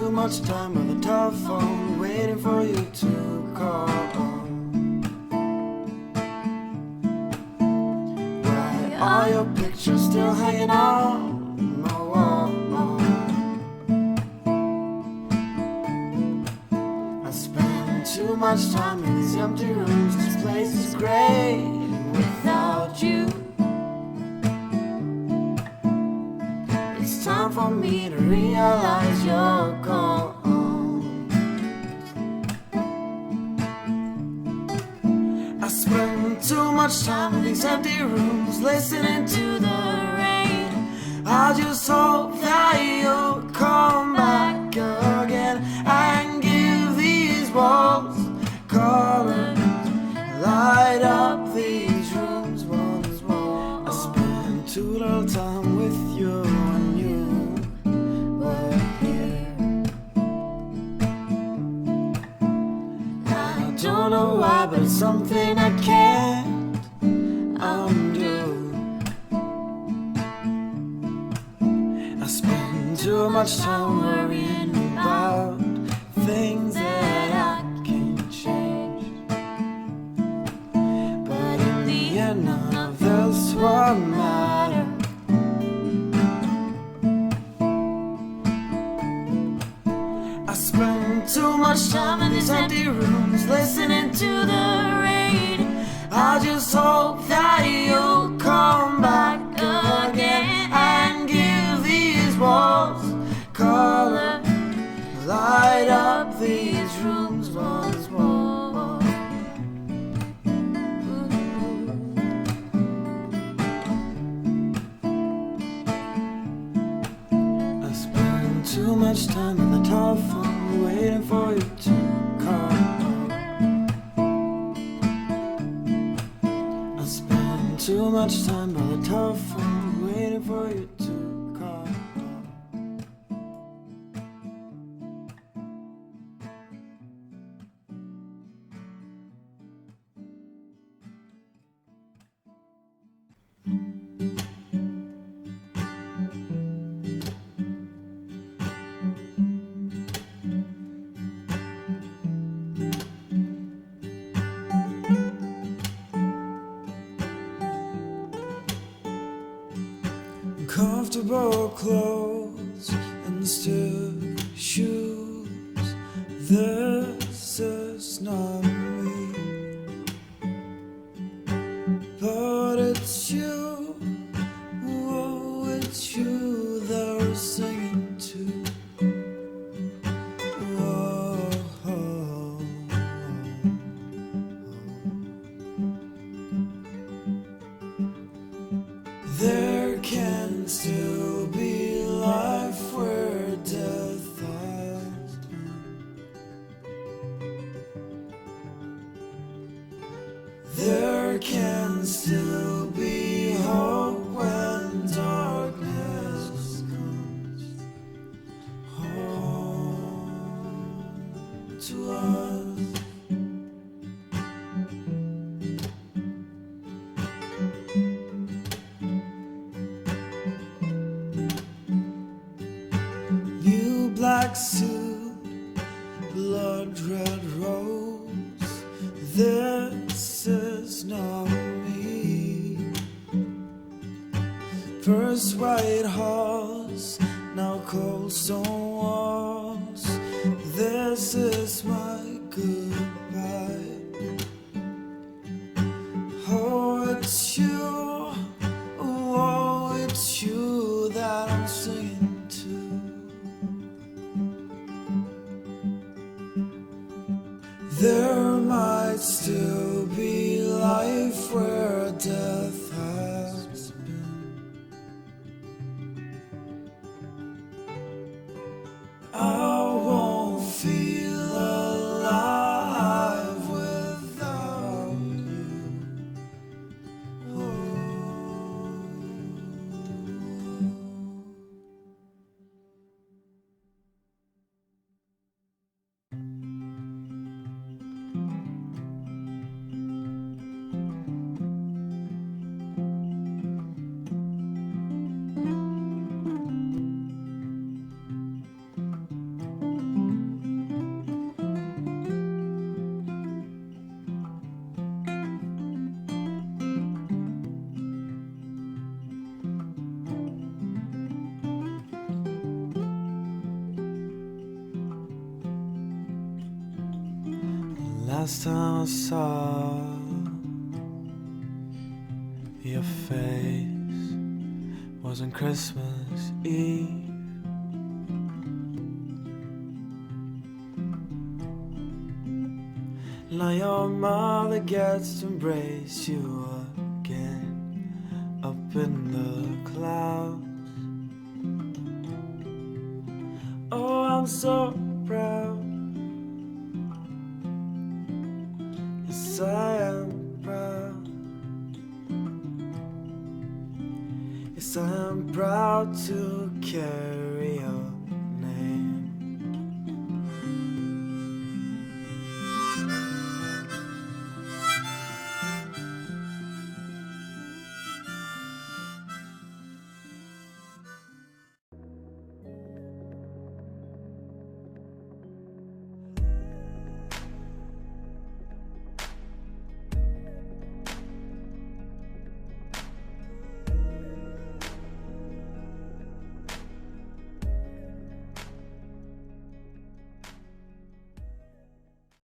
too much time on the telephone, waiting for you to call. Why are your pictures still hanging on my wall? I spend too much time in these empty rooms. This place is great without you. It's time for me to realize you're gone. I spend too much time in these empty rooms, listening to the rain. I just hope that you'll come back again and give these walls color, light up these rooms once more. I spend too little time with you when you were here. I don't know why, but it's something I can't undo. I spend too much time worrying about things that I can't change. But in the end, none of this will matter. I spend too much time in these empty rooms, listening to the rain. I just hope that you'll come back again and give these walls color, light up these rooms once more. I spend too much time on the telephone, waiting for you to call. I spend too much time on the telephone, waiting for you to call. Comfortable clothes and stiff shoes. This is not me, but it's you. Oh, it's you that we're singing to. Oh, oh, oh. There can still be life where death has been. There can still be hope when darkness comes home to us. Black suit, blood red rose. This is not me. First white horse, now cold stone walls. This is my goodbye. Oh, it's you. Oh, it's you that I'm singing to. There might still be life where death has been. I won't feel alive without you. last time I saw your face was on Christmas Eve. Now your mother gets to embrace you again up in the clouds. Oh, I'm so proud. Yes, I am proud. Yes, I am proud to carry your